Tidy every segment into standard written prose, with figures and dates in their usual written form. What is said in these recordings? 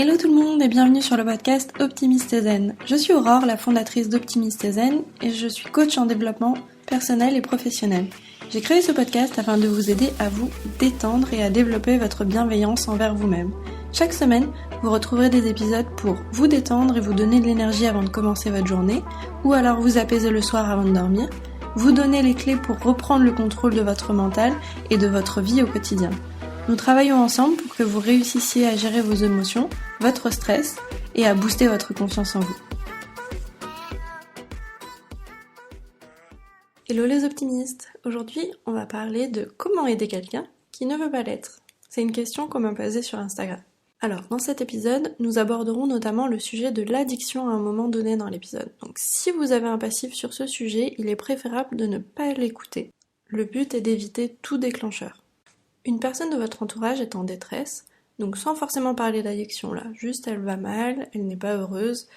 Hello tout le monde et bienvenue sur le podcast Optimiste et Zen. Je suis Aurore, la fondatrice d'Optimiste et Zen et je suis coach en développement personnel et professionnel. J'ai créé ce podcast afin de vous aider à vous détendre et à développer votre bienveillance envers vous-même. Chaque semaine, vous retrouverez des épisodes pour vous détendre et vous donner de l'énergie avant de commencer votre journée, ou alors vous apaiser le soir avant de dormir, vous donner les clés pour reprendre le contrôle de votre mental et de votre vie au quotidien. Nous travaillons ensemble pour que vous réussissiez à gérer vos émotions, votre stress et à booster votre confiance en vous. Hello les optimistes! Aujourd'hui, on va parler de comment aider quelqu'un qui ne veut pas l'être. C'est une question qu'on m'a posée sur Instagram. Alors, dans cet épisode, nous aborderons notamment le sujet de l'addiction à un moment donné dans l'épisode. Donc, si vous avez un passif sur ce sujet, il est préférable de ne pas l'écouter. Le but est d'éviter tout déclencheur. Une personne de votre entourage est en détresse, donc sans forcément parler d'addiction là, juste elle va mal, elle n'est pas heureuse.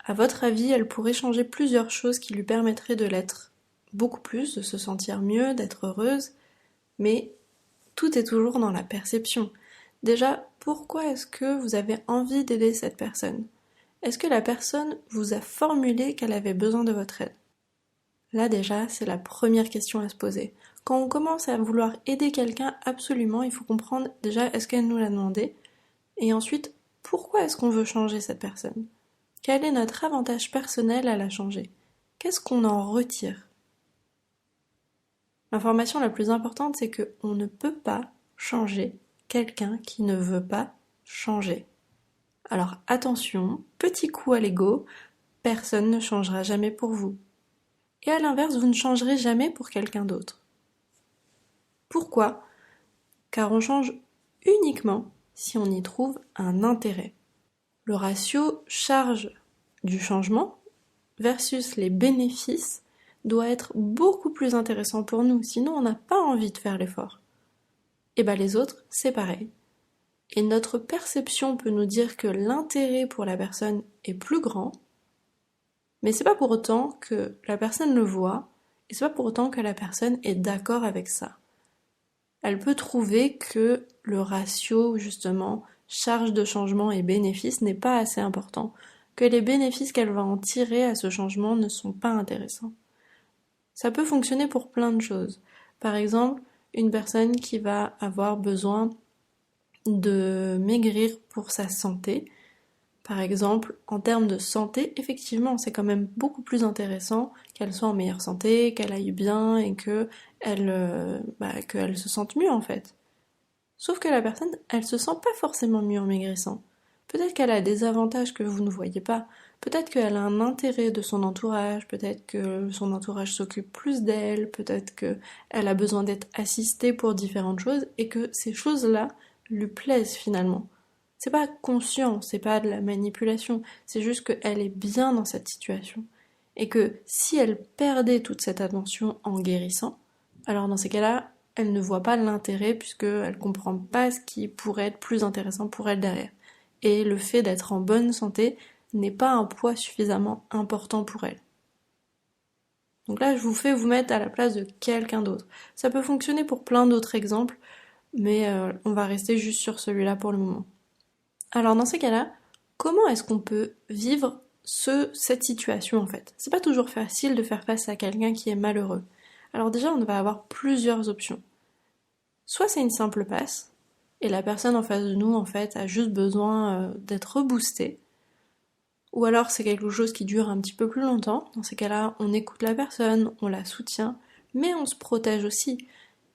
À votre avis, elle pourrait changer plusieurs choses qui lui permettraient de l'être beaucoup plus, de se sentir mieux, d'être heureuse, mais tout est toujours dans la perception. Déjà, pourquoi est-ce que vous avez envie d'aider cette personne? Est-ce que la personne vous a formulé qu'elle avait besoin de votre aide? Là déjà, c'est la première question à se poser. Quand on commence à vouloir aider quelqu'un, absolument, il faut comprendre déjà est-ce qu'elle nous l'a demandé, et ensuite, pourquoi est-ce qu'on veut changer cette personne? Quel est notre avantage personnel à la changer? Qu'est-ce qu'on en retire? L'information la plus importante, c'est qu'on ne peut pas changer quelqu'un qui ne veut pas changer. Alors attention, petit coup à l'ego, personne ne changera jamais pour vous. Et à l'inverse, vous ne changerez jamais pour quelqu'un d'autre. Pourquoi? Car on change uniquement si on y trouve un intérêt. Le ratio charge du changement versus les bénéfices doit être beaucoup plus intéressant pour nous, sinon on n'a pas envie de faire l'effort. Et les autres, c'est pareil. Et notre perception peut nous dire que l'intérêt pour la personne est plus grand, mais c'est pas pour autant que la personne le voit, et c'est pas pour autant que la personne est d'accord avec ça. Elle peut trouver que le ratio, justement, charge de changement et bénéfice n'est pas assez important, que les bénéfices qu'elle va en tirer à ce changement ne sont pas intéressants. Ça peut fonctionner pour plein de choses. Par exemple, une personne qui va avoir besoin de maigrir pour sa santé. Par exemple, en termes de santé, effectivement, c'est quand même beaucoup plus intéressant qu'elle soit en meilleure santé, qu'elle aille bien et qu'elle se sente mieux en fait. Sauf que la personne, elle se sent pas forcément mieux en maigrissant. Peut-être qu'elle a des avantages que vous ne voyez pas, peut-être qu'elle a un intérêt de son entourage, peut-être que son entourage s'occupe plus d'elle, peut-être qu'elle a besoin d'être assistée pour différentes choses et que ces choses-là lui plaisent finalement. C'est pas conscient, c'est pas de la manipulation, c'est juste qu'elle est bien dans cette situation. Et que si elle perdait toute cette attention en guérissant, alors dans ces cas-là, elle ne voit pas l'intérêt puisqu'elle comprend pas ce qui pourrait être plus intéressant pour elle derrière. Et le fait d'être en bonne santé n'est pas un poids suffisamment important pour elle. Donc là, je vous fais vous mettre à la place de quelqu'un d'autre. Ça peut fonctionner pour plein d'autres exemples, mais on va rester juste sur celui-là pour le moment. Alors dans ces cas-là, comment est-ce qu'on peut vivre cette situation en fait? C'est pas toujours facile de faire face à quelqu'un qui est malheureux. Alors déjà, on va avoir plusieurs options. Soit c'est une simple passe, et la personne en face de nous en fait a juste besoin d'être reboostée. Ou alors c'est quelque chose qui dure un petit peu plus longtemps. Dans ces cas-là, on écoute la personne, on la soutient, mais on se protège aussi.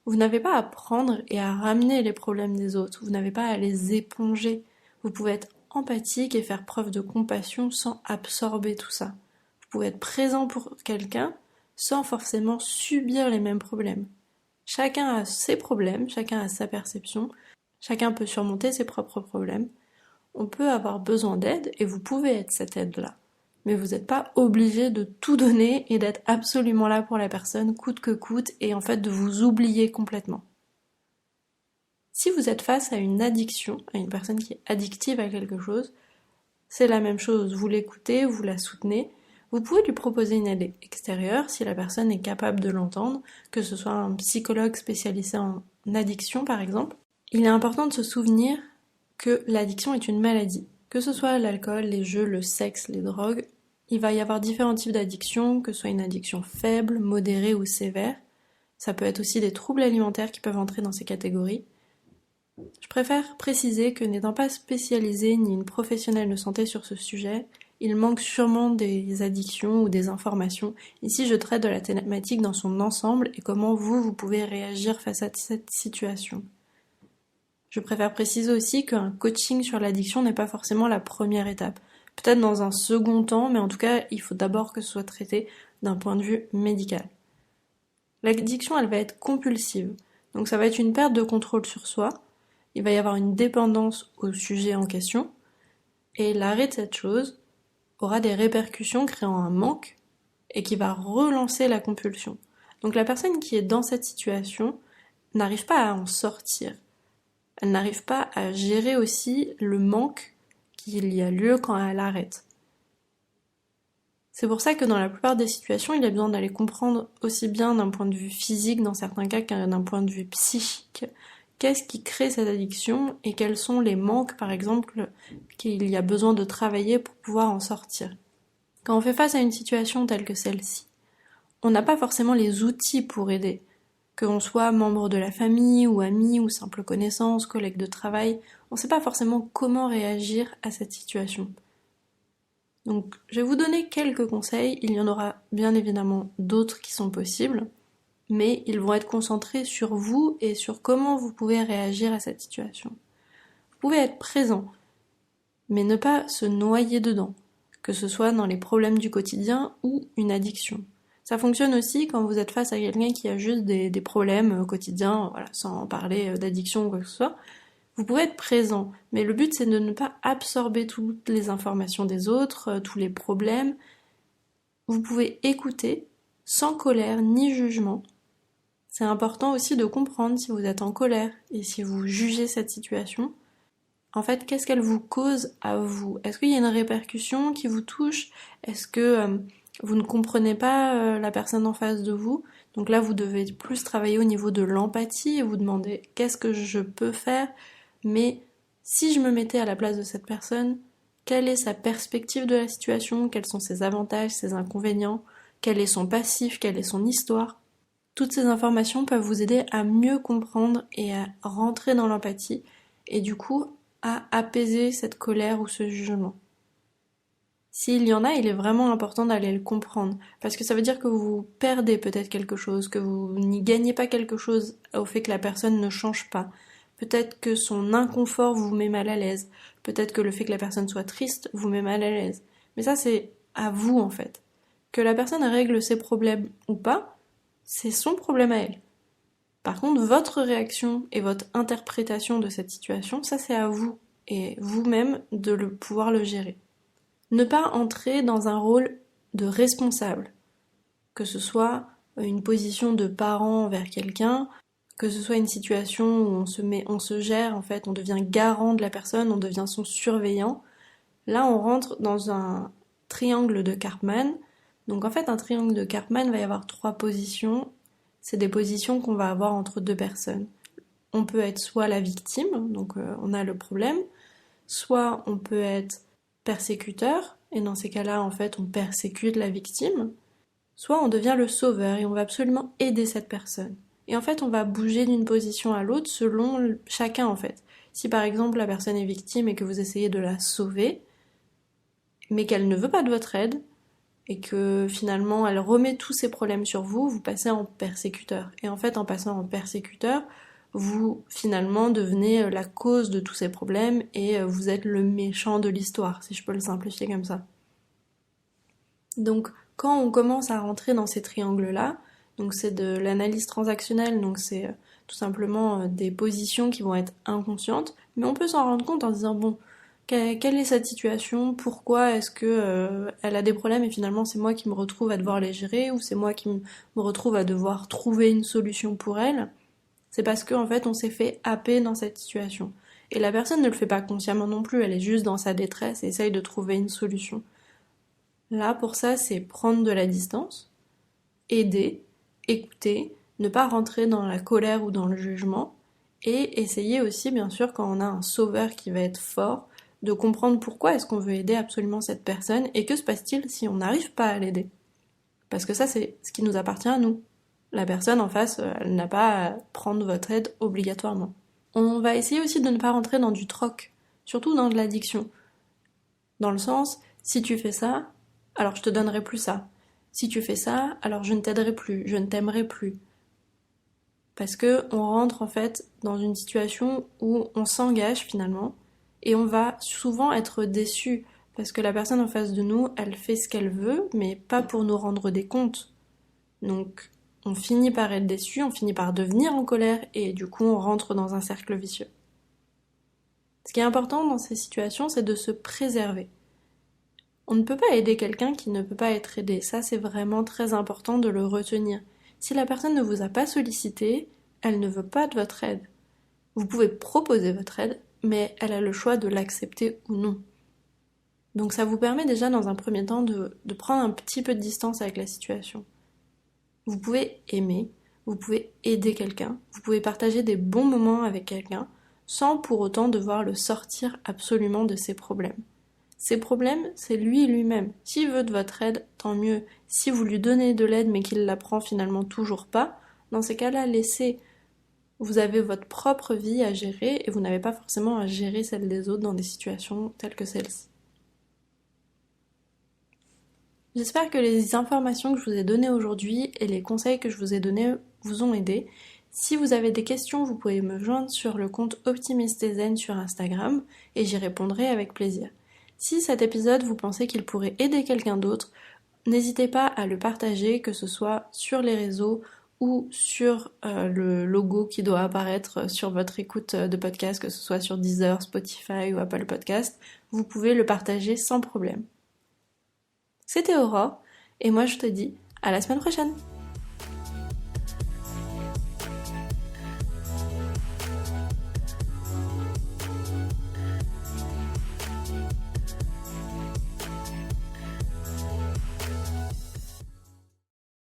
Vous n'avez pas à prendre et à ramener les problèmes des autres, vous n'avez pas à les éponger. Vous pouvez être empathique et faire preuve de compassion sans absorber tout ça. Vous pouvez être présent pour quelqu'un sans forcément subir les mêmes problèmes. Chacun a ses problèmes, chacun a sa perception, chacun peut surmonter ses propres problèmes. On peut avoir besoin d'aide et vous pouvez être cette aide-là. Mais vous n'êtes pas obligé de tout donner et d'être absolument là pour la personne, coûte que coûte, et en fait de vous oublier complètement. Si vous êtes face à une addiction, à une personne qui est addictive à quelque chose, c'est la même chose, vous l'écoutez, vous la soutenez, vous pouvez lui proposer une aide extérieure si la personne est capable de l'entendre, que ce soit un psychologue spécialisé en addiction par exemple. Il est important de se souvenir que l'addiction est une maladie. Que ce soit l'alcool, les jeux, le sexe, les drogues, il va y avoir différents types d'addictions, que ce soit une addiction faible, modérée ou sévère. Ça peut être aussi des troubles alimentaires qui peuvent entrer dans ces catégories. Je préfère préciser que n'étant pas spécialisée ni une professionnelle de santé sur ce sujet, il manque sûrement des addictions ou des informations. Ici, je traite de la thématique dans son ensemble et comment vous pouvez réagir face à cette situation. Je préfère préciser aussi qu'un coaching sur l'addiction n'est pas forcément la première étape. Peut-être dans un second temps, mais en tout cas, il faut d'abord que ce soit traité d'un point de vue médical. L'addiction, elle va être compulsive. Donc ça va être une perte de contrôle sur soi. Il va y avoir une dépendance au sujet en question. Et l'arrêt de cette chose aura des répercussions créant un manque et qui va relancer la compulsion. Donc la personne qui est dans cette situation n'arrive pas à en sortir. Elle n'arrive pas à gérer aussi le manque qu'il y a lieu quand elle arrête. C'est pour ça que dans la plupart des situations, il y a besoin d'aller comprendre aussi bien d'un point de vue physique dans certains cas que d'un point de vue psychique. Qu'est-ce qui crée cette addiction et quels sont les manques, par exemple, qu'il y a besoin de travailler pour pouvoir en sortir. Quand on fait face à une situation telle que celle-ci, on n'a pas forcément les outils pour aider. Que l'on soit membre de la famille ou ami ou simple connaissance, collègue de travail, on ne sait pas forcément comment réagir à cette situation. Donc je vais vous donner quelques conseils, il y en aura bien évidemment d'autres qui sont possibles, mais ils vont être concentrés sur vous et sur comment vous pouvez réagir à cette situation. Vous pouvez être présent, mais ne pas se noyer dedans, que ce soit dans les problèmes du quotidien ou une addiction. Ça fonctionne aussi quand vous êtes face à quelqu'un qui a juste des problèmes quotidiens, voilà, sans parler d'addiction ou quoi que ce soit. Vous pouvez être présent, mais le but c'est de ne pas absorber toutes les informations des autres, tous les problèmes. Vous pouvez écouter sans colère ni jugement. C'est important aussi de comprendre si vous êtes en colère et si vous jugez cette situation. En fait, qu'est-ce qu'elle vous cause à vous? Est-ce qu'il y a une répercussion qui vous touche? Est-ce que vous ne comprenez pas la personne en face de vous? Donc là, vous devez plus travailler au niveau de l'empathie et vous demander qu'est-ce que je peux faire? Mais si je me mettais à la place de cette personne, quelle est sa perspective de la situation? Quels sont ses avantages, ses inconvénients? Quel est son passif? Quelle est son histoire? Toutes ces informations peuvent vous aider à mieux comprendre et à rentrer dans l'empathie et du coup à apaiser cette colère ou ce jugement. S'il y en a, il est vraiment important d'aller le comprendre parce que ça veut dire que vous perdez peut-être quelque chose, que vous n'y gagnez pas quelque chose au fait que la personne ne change pas. Peut-être que son inconfort vous met mal à l'aise. Peut-être que le fait que la personne soit triste vous met mal à l'aise. Mais ça, c'est à vous, en fait. Que la personne règle ses problèmes ou pas, c'est son problème à elle. Par contre, votre réaction et votre interprétation de cette situation, ça, c'est à vous et vous-même de pouvoir le gérer. Ne pas entrer dans un rôle de responsable, que ce soit une position de parent envers quelqu'un, que ce soit une situation où on se gère, en fait, on devient garant de la personne, on devient son surveillant. Là, on rentre dans un triangle de Karpman. Donc en fait, un triangle de Karpman va y avoir 3 positions. C'est des positions qu'on va avoir entre 2 personnes. On peut être soit la victime, donc on a le problème, soit on peut être persécuteur, et dans ces cas-là, en fait, on persécute la victime, soit on devient le sauveur et on va absolument aider cette personne. Et en fait, on va bouger d'une position à l'autre selon chacun, en fait. Si par exemple la personne est victime et que vous essayez de la sauver, mais qu'elle ne veut pas de votre aide, et que finalement elle remet tous ses problèmes sur vous, vous passez en persécuteur. Et en fait, en passant en persécuteur, vous finalement devenez la cause de tous ces problèmes et vous êtes le méchant de l'histoire, si je peux le simplifier comme ça. Donc quand on commence à rentrer dans ces triangles-là, donc c'est de l'analyse transactionnelle, donc c'est tout simplement des positions qui vont être inconscientes, mais on peut s'en rendre compte en se disant bon, quelle est cette situation? Pourquoi est-ce que elle a des problèmes et finalement c'est moi qui me retrouve à devoir les gérer ou c'est moi qui me retrouve à devoir trouver une solution pour elle? C'est parce qu'en fait on s'est fait happer dans cette situation. Et la personne ne le fait pas consciemment non plus, elle est juste dans sa détresse et essaye de trouver une solution. Là pour ça c'est prendre de la distance, aider, écouter, ne pas rentrer dans la colère ou dans le jugement et essayer aussi bien sûr quand on a un sauveur qui va être fort, de comprendre pourquoi est-ce qu'on veut aider absolument cette personne et que se passe-t-il si on n'arrive pas à l'aider. Parce que ça, c'est ce qui nous appartient à nous. La personne en face, elle n'a pas à prendre votre aide obligatoirement. On va essayer aussi de ne pas rentrer dans du troc, surtout dans de l'addiction. Dans le sens, si tu fais ça, alors je te donnerai plus ça. Si tu fais ça, alors je ne t'aiderai plus, je ne t'aimerai plus. Parce que on rentre en fait dans une situation où on s'engage finalement et on va souvent être déçu parce que la personne en face de nous, elle fait ce qu'elle veut, mais pas pour nous rendre des comptes. Donc on finit par être déçu, on finit par devenir en colère et du coup on rentre dans un cercle vicieux. Ce qui est important dans ces situations, c'est de se préserver. On ne peut pas aider quelqu'un qui ne peut pas être aidé. Ça, c'est vraiment très important de le retenir. Si la personne ne vous a pas sollicité, elle ne veut pas de votre aide. Vous pouvez proposer votre aide, mais elle a le choix de l'accepter ou non. Donc ça vous permet déjà dans un premier temps de prendre un petit peu de distance avec la situation. Vous pouvez aimer, vous pouvez aider quelqu'un, vous pouvez partager des bons moments avec quelqu'un, sans pour autant devoir le sortir absolument de ses problèmes. Ses problèmes, c'est lui-même. S'il veut de votre aide, tant mieux. Si vous lui donnez de l'aide mais qu'il la prend finalement toujours pas, dans ces cas-là, laissez. Vous avez votre propre vie à gérer et vous n'avez pas forcément à gérer celle des autres dans des situations telles que celle-ci. J'espère que les informations que je vous ai données aujourd'hui et les conseils que je vous ai donnés vous ont aidé. Si vous avez des questions, vous pouvez me joindre sur le compte Optimiste et Zen sur Instagram et j'y répondrai avec plaisir. Si cet épisode vous pensez qu'il pourrait aider quelqu'un d'autre, n'hésitez pas à le partager, que ce soit sur les réseaux ou sur le logo qui doit apparaître sur votre écoute de podcast, que ce soit sur Deezer, Spotify ou Apple Podcast. Vous pouvez le partager sans problème. C'était Aurore, et moi je te dis à la semaine prochaine.